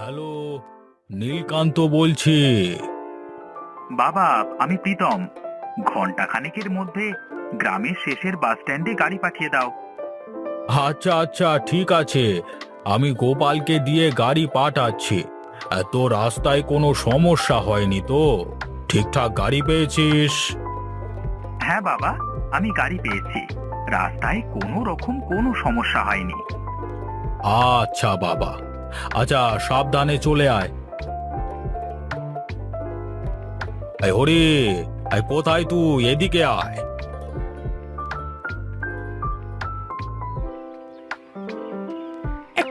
Hello, Nilkanta বলছি। বাবা, আমি প্রীতম। ঘন্টা খানেকের মধ্যে গ্রামের শেষের বাস স্ট্যান্ডে গাড়ি পাঠিয়ে দাও। আচ্ছা আচ্ছা, ঠিক আছে, আমি গোপালকে দিয়ে গাড়ি পাঠাচ্ছি। তো রাস্তায় কোনো সমস্যা হয়নি তো? ঠিকঠাক গাড়ি পেয়েছিস? হ্যাঁ বাবা, আমি গাড়ি পেয়েছি। রাস্তায় কোনো রকম কোনো সমস্যা হয়নি। আচ্ছা বাবা, আচ্ছা সাবধানে চলে আয়। এই হরি, এই কোথায় তুই? এদিকে আয়।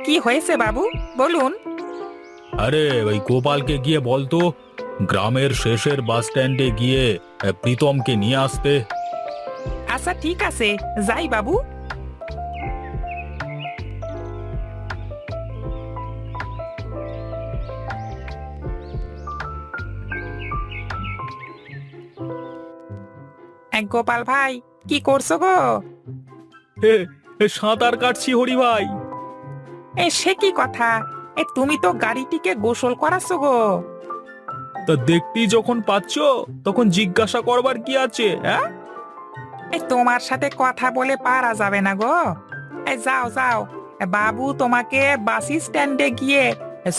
কি হয়েছে বাবু, বলুন। আরে ওই গোপালকে গিয়ে বলতো গ্রামের শেষের বাস স্ট্যান্ডে গিয়ে প্রীতমকে নিয়ে আসতে। আচ্ছা ঠিক আছে, যাই বাবু। গোপাল ভাই, কি করছো গো? সাঁতার কাটছি হরি ভাই। সে কি কথা? তুমি তো গাড়িটিকে গোসল করাচ্ছো গো। তা দেখতেই যখন পাচ্ছ তখন জিজ্ঞাসা করবার কি আছে? হ্যাঁ, তোমার সাথে কথা বলে পারা যাবে না গো। যাও যাও, বাবু তোমাকে বাস স্ট্যান্ডে গিয়ে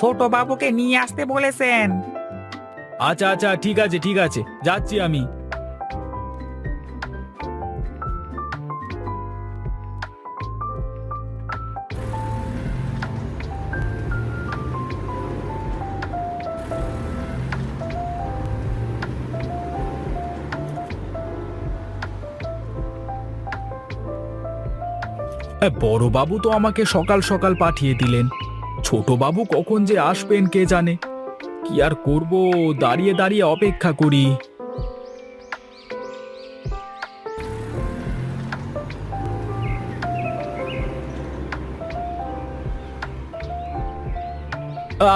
ছোট বাবুকে নিয়ে আসতে বলেছেন। আচ্ছা আচ্ছা, ঠিক আছে ঠিক আছে, যাচ্ছি আমি। বড় বাবু তো আমাকে সকাল সকাল পাঠিয়ে দিলেন, ছোট বাবু কখন যে আসবেন কে জানে। কি আর করব, দাঁড়িয়ে দাঁড়িয়ে অপেক্ষা করি।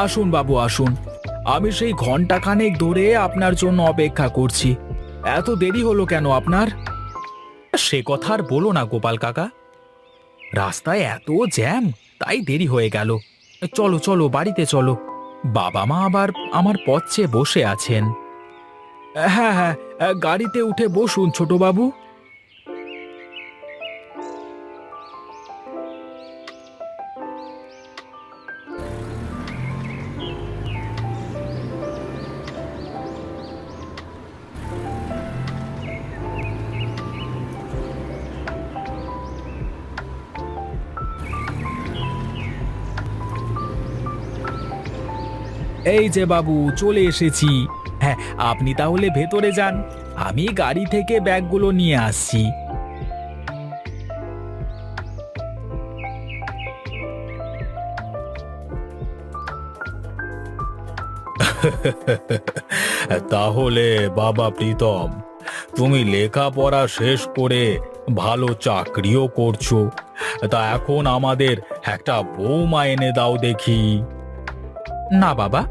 আসুন বাবু আসুন, আমি সেই ঘন্টা খানেক ধরে আপনার জন্য অপেক্ষা করছি। এত দেরি হলো কেন আপনার? সে কথা আর বলো না গোপাল কাকা, রাস্তায় এত জ্যাম, তাই দেরি হয়ে গেল। চলো চলো, বাড়িতে চলো, বাবা মা আবার আমার পথ চেয়ে বসে আছেন। হ্যাঁ হ্যাঁ, গাড়িতে উঠে বসুন ছোট বাবু। এই যে বাবু, চলে এসেছি। হ্যাঁ, আপনি তাহলে ভেতরে যান, আমি গাড়ি থেকে ব্যাগগুলো নিয়ে আসছি। তাহলে বাবা প্রীতম, তুমি লেখাপড়া শেষ করে ভালো চাকরিও করছো, তা এখন আমাদের একটা বৌমা এনে দাও দেখি। না বাবা,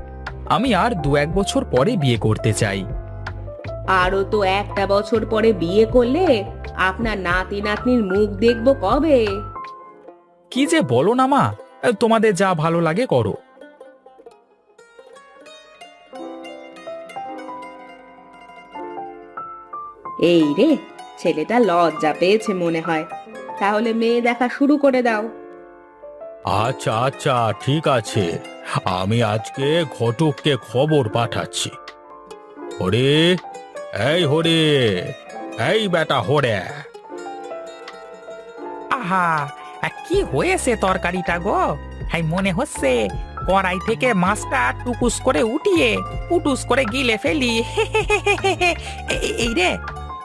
আমি আর 1-2 বছর পরে বিয়ে করতে চাই। আরো তো একটা বছর পরে বিয়ে করলে আপনার নাতি নাতনির মুখ দেখবো কবে? কি যে বলো না মা, তোমাদের যা ভালো লাগে করো। এই রে, ছেলেটা লজ্জা পেয়েছে মনে হয়। তাহলে মেয়ে দেখা শুরু করে দাও। আচ্ছা আচ্ছা, ঠিক আছে, আমি আজকে ঘটককে খবর পাঠাচ্ছি। হরে, এই হরে, এই বেটা হরে। আহা, কি হয়েছে তরকারিটা গো? মনে হচ্ছে কড়াই থেকে মাছটা টুকুস করে উঠিয়ে পুটুস করে গিলে ফেলি। এই রে,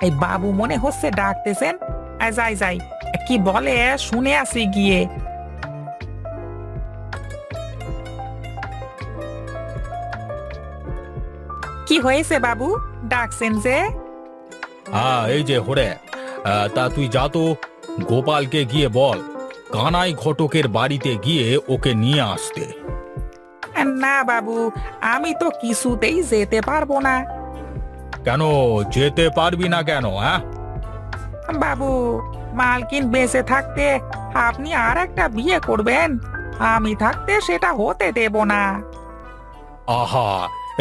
এই বাবু মনে হচ্ছে ডাকতেছেন। যাই যাই, কি বলে শুনে আসি গিয়ে। কি হয়েছে বাবু, ডাকছেন যে? হ্যাঁ, এই যে হরে, তা তুই যা তো, গোপালকে গিয়ে বল কানাই ঘটকের বাড়িতে গিয়ে ওকে নিয়ে আসতে। না বাবু, আমি তো কিছুতেই যেতে পারবো না। কেন যেতে পারবি না কেন? হ্যাঁ, বাবু, মালকিন বেঁচে থাকতে আপনি আর একটা বিয়ে করবেন, আমি থাকতে সেটা হতে দেব না। আহা,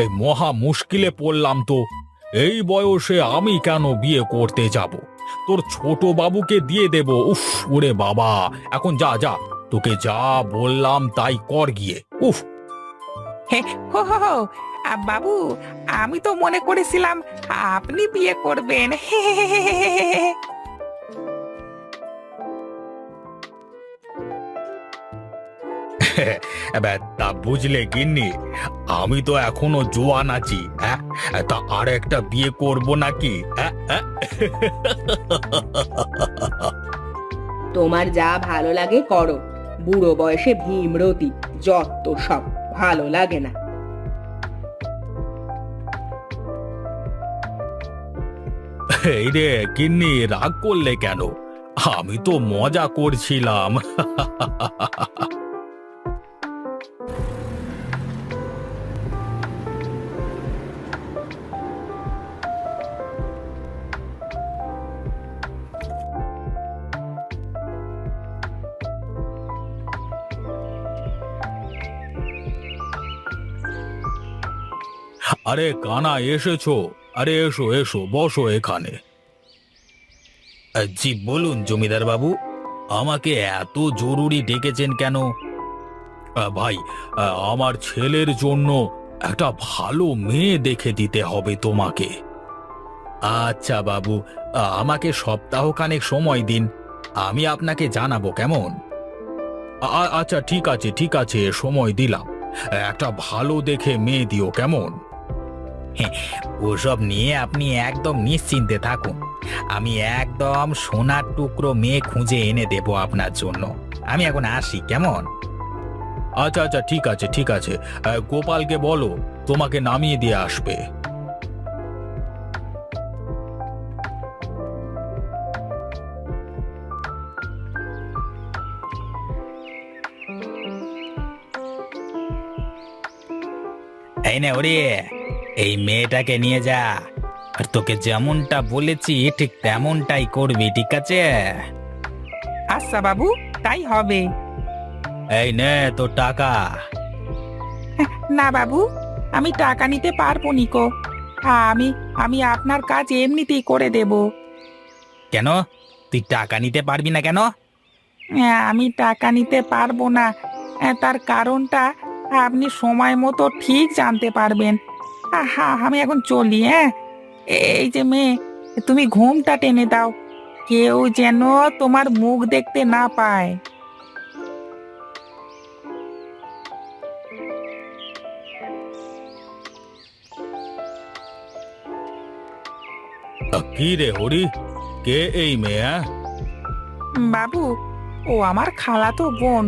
এই মহা মুশকিলে পড়লাম তো। এই বয়সে আমি কেন বিয়ে করতে যাব? তোর ছোট বাবুকে দিয়ে দেব। উফ, ওরে বাবা! এখন যা যা, তোকে যা বললাম তাই কর গিয়ে। উফ! হে, হো হো হো, বাবু, আমি তো মনে করেছিলাম আপনি বিয়ে করবেন। হে হে হে হে হে হে হে। এবার তা বুঝলে গিন্নি, আমি তো এখনো জোয়ান আছি। হ্যাঁ, তা আর একটা বিয়ে করব নাকি? হ্যাঁ, হ্যাঁ? তোমার যা ভালো লাগে করো, বুড়ো বয়সে ভীমরতি, যত সব ভালো লাগে না। এই রে গিন্নি, রাগ করলে কেন? আমি তো মজা করছিলাম। আরে কানা, এসেছো? আরে এসো এসো, বসো এখানে। জি বলুন জমিদার বাবু, আমাকে এত জরুরি ডেকেছেন কেন? ভাই, আমার ছেলের জন্য একটা ভালো মেয়ে দেখে দিতে হবে তোমাকে। আচ্ছা বাবু, আমাকে সপ্তাহখানেক সময় দিন, আমি আপনাকে জানাবো, কেমন? আচ্ছা ঠিক আছে ঠিক আছে, সময় দিলাম। একটা ভালো দেখে মেয়ে দিও, কেমন? ওসব নিয়ে আপনি একদম নিশ্চিন্তে থাকুন, আমি একদম সোনার টুকরো মেয়ে খুঁজে এনে দেব আপনার জন্য। আমি এখন আসি, কেমন? আচ্ছা আচ্ছা ঠিক আছে ঠিক আছে, গোপালকে বলো তোমাকে নামিয়ে দিয়ে আসবে। এই নে ওরে, এই মেয়েটাকে নিয়ে যা, আর তোকে যেমনটা বলেছি ঠিক তেমনটাই করবি, ঠিক আছে? আচ্ছা বাবু, তাই হবে। এই নে তোর টাকা। না বাবু, আমি টাকা নিতে পারবো নিকো। আমি আমি আপনার কাজ এমনিতেই করে দেব। কেন তুই টাকা নিতে পারবি না কেন? আমি টাকা নিতে পারবো না, তার কারণটা আপনি সময় মতো ঠিক জানতে পারবেন। আমি এখন চলি। হ্যাঁ, এই যে মেয়ে, তুমি ঘুমটা টেনে দাও, কেউ যেন তোমার মুখ দেখতে না পায়। কি রে হরি, কে এই মেয়ে? বাবু, ও আমার খালাতো বোন।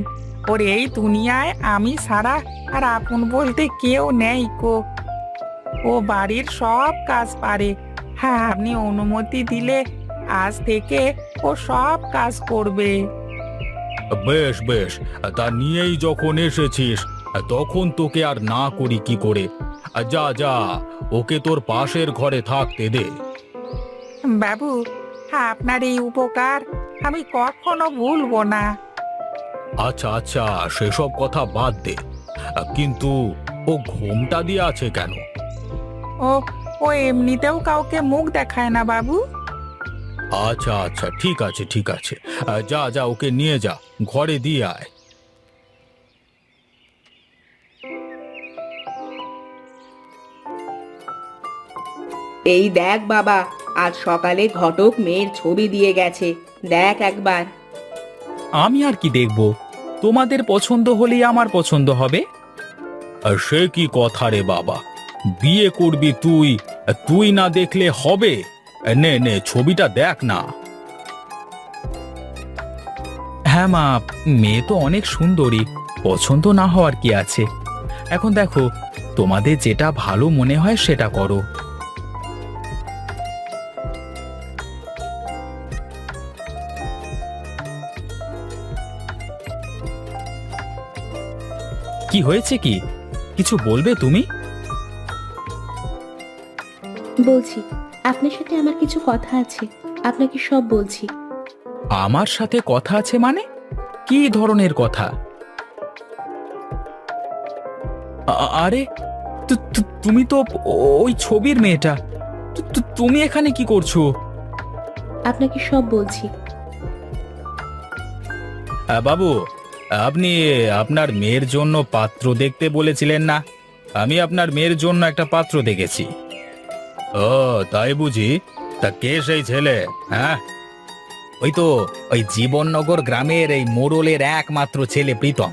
ওর এই দুনিয়ায় আমি ছাড়া আর আপন বলতে কেউ নেই কো। ও বাড়ির সব কাজ পারে। হ্যাঁ, আপনি অনুমতি দিলে আজ থেকে ও সব কাজ করবে। বেশ বেশ, তা নিয়েই যখন এসেছিস তখন তোকে আর না করি কি করে? যা যা, ওকে তোর পাশের ঘরে থাকতে দে। বাবু, আপনার এই উপকার আমি কখনো ভুলবো না। আচ্ছা আচ্ছা, সেসব কথা বাদ দে, কিন্তু ও ঘোমটা দিয়ে আছে কেন? ও ও এমনিতেও কাউকে মুখ দেখায় না বাবু। আচ্ছা আচ্ছা ঠিক আছে ঠিক আছে, যা যা, ওকে নিয়ে যা, ঘরে দিয়ে আয়। এই দেখ বাবা, আজ সকালে ঘটক মেয়ের ছবি দিয়ে গেছে, দেখ একবার। আমি আর কি দেখব? তোমাদের পছন্দ হলেই আমার পছন্দ হবে। আর সে কি কথা রে বাবা, বিয়ে করবি তুই, তুই না দেখলে হবে? নে নে, ছবিটা দেখ না। হ্যাঁ মা, মেয়ে তো অনেক সুন্দরী, পছন্দ না হওয়ার কি আছে? এখন দেখো, তোমাদের যেটা ভালো মনে হয় সেটা করো। কি হয়েছে, কি কিছু বলবে তুমি? বলছি, আপনার সাথে আমার কিছু কথা আছে, আপনাকে সব বলছি। আমার সাথে কথা আছে মানে? কি ধরনের কথা? আরে তুমি তো ওই ছবির মেয়েটা। তুমি এখানে কি করছো? আপনাকে সব বলছি। বাবু, আপনি আপনার মেয়ের জন্য পাত্র দেখতে বলেছিলেন না? আমি আপনার মেয়ের জন্য একটা পাত্র দেখেছি। ও তাই বুঝি? তা কে সেই ছেলে? হ্যাঁ, ওই জীবননগর গ্রামের এই মোড়লের একমাত্র ছেলে প্রীতম।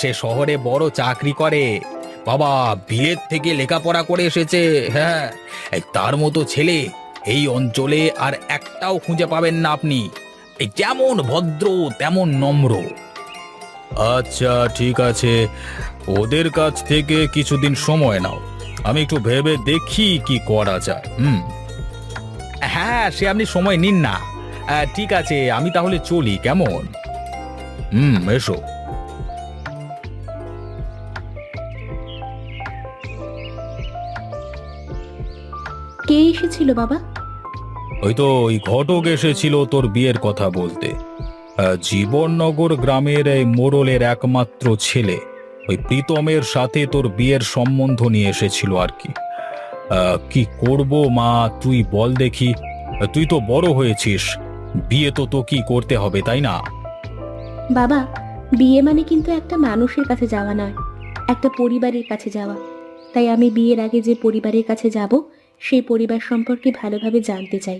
সে শহরে বড় চাকরি করে। বাবা, বিলেত থেকে লেখাপড়া করে এসেছে। হ্যাঁ, এই তার মতো ছেলে এই অঞ্চলে আর একটাও খুঁজে পাবেন না আপনি। এই যেমন ভদ্র তেমন নম্র। আচ্ছা ঠিক আছে, ওদের কাছ থেকে কিছুদিন সময় নাও, আমি একটু ভেবে দেখি কি করা যায়। হ্যাঁ, সে আপনি সময় নিন না। ঠিক আছে, আমি তাহলে চলি, কেমন? এসো। কে এসেছিল বাবা? ওই ঘটক এসেছিল তোর বিয়ের কথা বলতে। জীবননগর গ্রামের এই মোড়লের একমাত্র ছেলে ওই প্রীতমের সাথে তোর বিয়ের সম্বন্ধ নিয়ে এসেছিল আর কি। কি করব মা, তুই বল দেখি। তুই তো বড় হয়েছিস, বিয়ে তো কি করতে হবে, তাই না? বাবা, বিয়ে মানে কিন্তু একটা মানুষের কাছে যাওয়া নয়, একটা পরিবারের কাছে যাওয়া। তাই আমি বিয়ের আগে যে পরিবারের কাছে যাব সেই পরিবার সম্পর্কে ভালোভাবে জানতে চাই।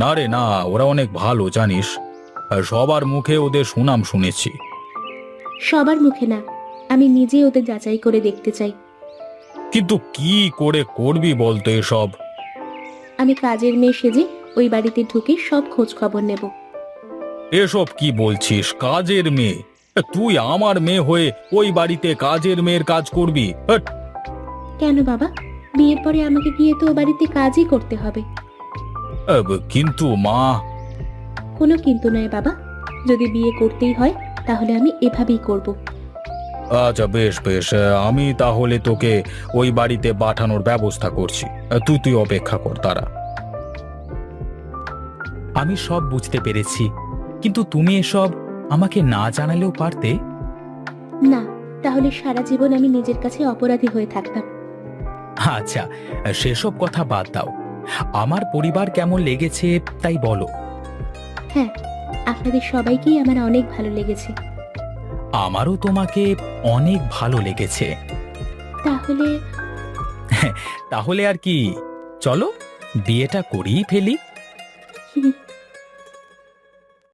না রে না, ওরা অনেক ভালো জানিস, সবার মুখে ওদের সুনাম শুনেছি। সবার মুখে না, আমি নিজে ওদের যাচাই করে দেখতে চাই। কিন্তু কি করে করবি বলতো এসব? আমি কাজের মেয়ে সেজে ওই বাড়িতে ঢুকে সব খোঁজ খবর নেব। এসব কি বলছিস? কাজের মেয়ে? তুই আমার মেয়ে হয়ে ওই বাড়িতে কাজের মেয়ের কাজ করবি? হ্যাট! কেন বাবা, বিয়ের পরে আমাকে গিয়ে তো ও বাড়িতে কাজই করতে হবে। কিন্তু মা। কোনো কিন্তু নয় বাবা, যদি বিয়ে করতেই হয় তাহলে আমি এভাবেই করব। আচ্ছা বেশ বেশ, আমি তাহলে তোকে ওই বাড়িতে পাঠানোর ব্যবস্থা করছি। তুই অপেক্ষা কর, তারা। আমি সব বুঝতে পেরেছি, কিন্তু তুমি এসব আমাকে না জানালেও পারতে। না, তাহলে সারা জীবন আমি নিজের কাছে অপরাধী হয়ে থাকতাম। আচ্ছা, সেসব কথা বাদ দাও। আমার পরিবার কেমন লেগেছে তাই বলো। হ্যাঁ, আপনাদের সবাইকেই আমার অনেক ভালো লেগেছে। আমারও তোমাকে অনেক ভালো লেগেছে। তাহলে তাহলে আর কি, চলো বিয়েটা করেই ফেলি।